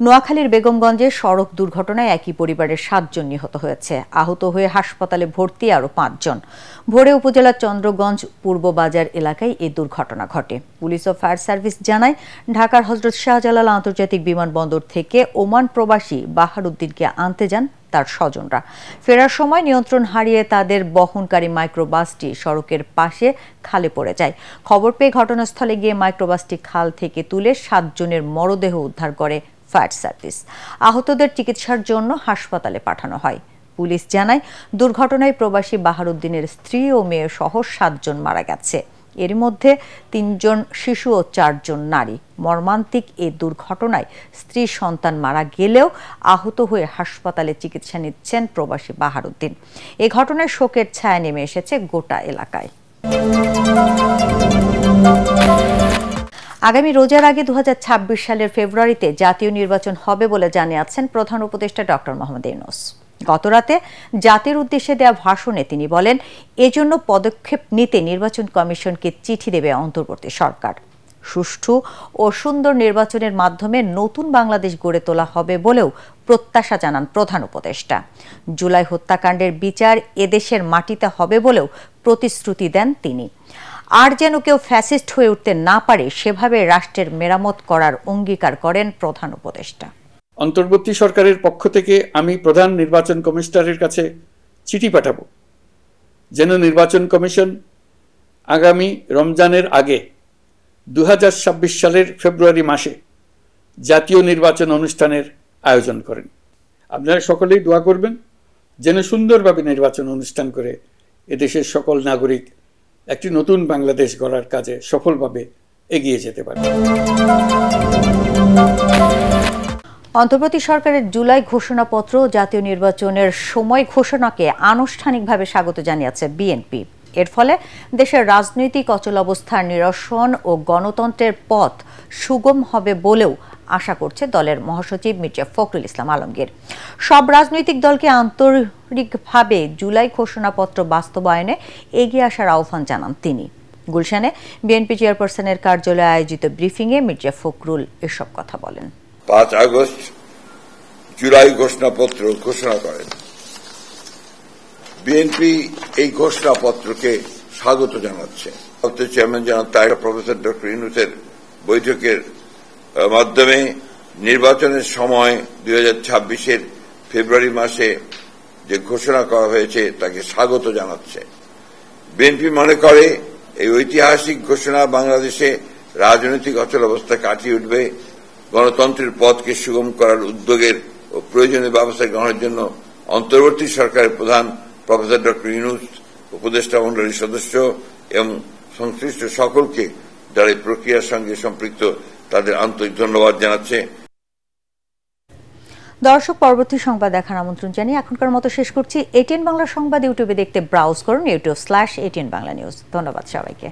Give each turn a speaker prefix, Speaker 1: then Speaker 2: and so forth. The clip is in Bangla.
Speaker 1: নোয়াখালীর বেগমগঞ্জে সড়ক দুর্ঘটনায় একই পরিবারের ৭ জন নিহত হয়েছে। আহত হয়ে হাসপাতালে ভর্তি আরও ৫ জন। ভোরে উপজেলার চন্দ্রগঞ্জ পূর্ব বাজার এলাকায় এই দুর্ঘটনা ঘটে। পুলিশ ও ফায়ার সার্ভিস জানায়, ঢাকার হযরত শাহজালাল আন্তর্জাতিক বিমানবন্দর থেকে ওমান প্রবাসী বাহারউদ্দিনকে আনতে যান তার স্বজনরা। ফেরার সময় নিয়ন্ত্রণ হারিয়ে তাদের বহনকারী মাইক্রোবাসটি সড়কের পাশে খালে পড়ে যায়। খবর পেয়ে ঘটনাস্থলে গিয়ে মাইক্রোবাসটি খাল থেকে তুলে ৭ জনের মরদেহ উদ্ধার করে ফায়ার সার্ভিস। আহতদের চিকিৎসার জন্য হাসপাতালে পাঠানো হয়। পুলিশ জানায়, দুর্ঘটনায় প্রবাসী বাহারউদ্দিনের স্ত্রী ও মেয়ে সহ ৭ জন মারা গেছে। এর মধ্যে ৩ জন শিশু ও ৪ জন নারী। মর্মান্তিক এই দুর্ঘটনায় স্ত্রী সন্তান মারা গেলেও আহত হয়ে হাসপাতালে চিকিৎসা নিচ্ছেন প্রবাসী বাহারউদ্দিন। এ ঘটনায় শোকের ছায়া নেমে এসেছে গোটা এলাকায়। আগামী রোজার আগে ২০২৬ সালের ফেব্রুয়ারিতে জাতীয় নির্বাচন হবে বলে জানিয়েছেন প্রধান উপদেষ্টা ডক্টর মোহাম্মদ ইউনূস। গতরাতে জাতির উদ্দেশ্যে দেওয়া ভাষণে তিনি বলেন, এজন্য পদক্ষেপ নিতে নির্বাচন কমিশনকে চিঠি দেবে অন্তর্বর্তী সরকার। সুষ্ঠু ও সুন্দর নির্বাচনের মাধ্যমে নতুন বাংলাদেশ গড়ে তোলা হবে বলেও প্রত্যাশা জানান প্রধান উপদেষ্টা। জুলাই হত্যাকাণ্ডের বিচার এদেশের মাটিতে হবে বলেও প্রতিশ্রুতি দেন তিনি। আর যেন কেউ ফ্যাসিস্ট হয়ে উঠতে না পারে সেভাবে রাষ্ট্রের মেরামত করার অঙ্গীকার করেন প্রধান উপদেষ্টা।
Speaker 2: অন্তর্বর্তী সরকারের পক্ষ থেকে আমি প্রধান নির্বাচন কমিশনারের কাছে চিঠি পাঠাবো, যেন নির্বাচন কমিশন আগামী রমজানের আগে ২০২৬ সালের ফেব্রুয়ারি মাসে জাতীয় নির্বাচন অনুষ্ঠানের আয়োজন করেন। আপনারা সকলেই দোয়া করবেন যেন সুন্দরভাবে নির্বাচন অনুষ্ঠান করে এদেশের সকল নাগরিক একটি নতুন বাংলাদেশ গড়ার কাজে সফলভাবে এগিয়ে যেতে পারে।
Speaker 1: অন্তর্বর্তী সরকারের জুলাই ঘোষণাপত্র জাতীয় নির্বাচনের সময় ঘোষণাকে আনুষ্ঠানিকভাবে স্বাগত জানিয়েছে বিএনপি। এর ফলে দেশের রাজনৈতিক অচলাবস্থার নিরসন ও গণতন্ত্রের পথ সুগম হবে বলেও আশা করছে দলের মহাসচিব মির্জা ফখরুল ইসলাম আলমগীর। সব রাজনৈতিক দলকে আন্তরিকভাবে জুলাই ঘোষণাপত্র বাস্তবায়নে এগিয়ে আসার আহ্বান জানান তিনি। গুলশানে বিএনপি চেয়ারপারসনের কার্যালয়ে আয়োজিত ব্রিফিংয়ে মির্জা ফখরুল এসব কথা বলেন।
Speaker 3: ৫ আগস্ট জুলাই ঘোষণাপত্র ঘোষণা করেন। বিএনপি এই ঘোষণাপত্রকে স্বাগত জানাচ্ছে। চেয়ারম্যান জনাব তারেক প্রফেসর ডক্টর ইউনূসের বৈঠকের মাধ্যমে নির্বাচনের সময় ২০২৬-এর ফেব্রুয়ারি মাসে যে ঘোষণা করা হয়েছে তাকে স্বাগত জানাচ্ছে। বিএনপি মনে করে এই ঐতিহাসিক ঘোষণা বাংলাদেশে রাজনৈতিক অচলাবস্থা কাটিয়ে উঠবে, গণতন্ত্রের পথকে সুগম করার উদ্যোগের ও প্রয়োজনীয় ব্যবস্থা গ্রহণের জন্য অন্তর্বর্তী সরকারের প্রধান প্রফেসর ডক্টর ইউনূস, উপদেষ্টা মণ্ডলীর সদস্য এবং সংশ্লিষ্ট সকলকে যারা এই প্রক্রিয়ার সঙ্গে সম্পৃক্ত তাদের আন্তরিক ধন্যবাদ জানাচ্ছে।
Speaker 1: দর্শক, পরবর্তী সংবাদ দেখার আমন্ত্রণ জানিয়ে এখনকার মতো শেষ করছি। এটিএন বাংলা সংবাদ ইউটিউবে দেখতে ব্রাউজ করুন youtube/ATN Bangla News। ধন্যবাদ সবাইকে।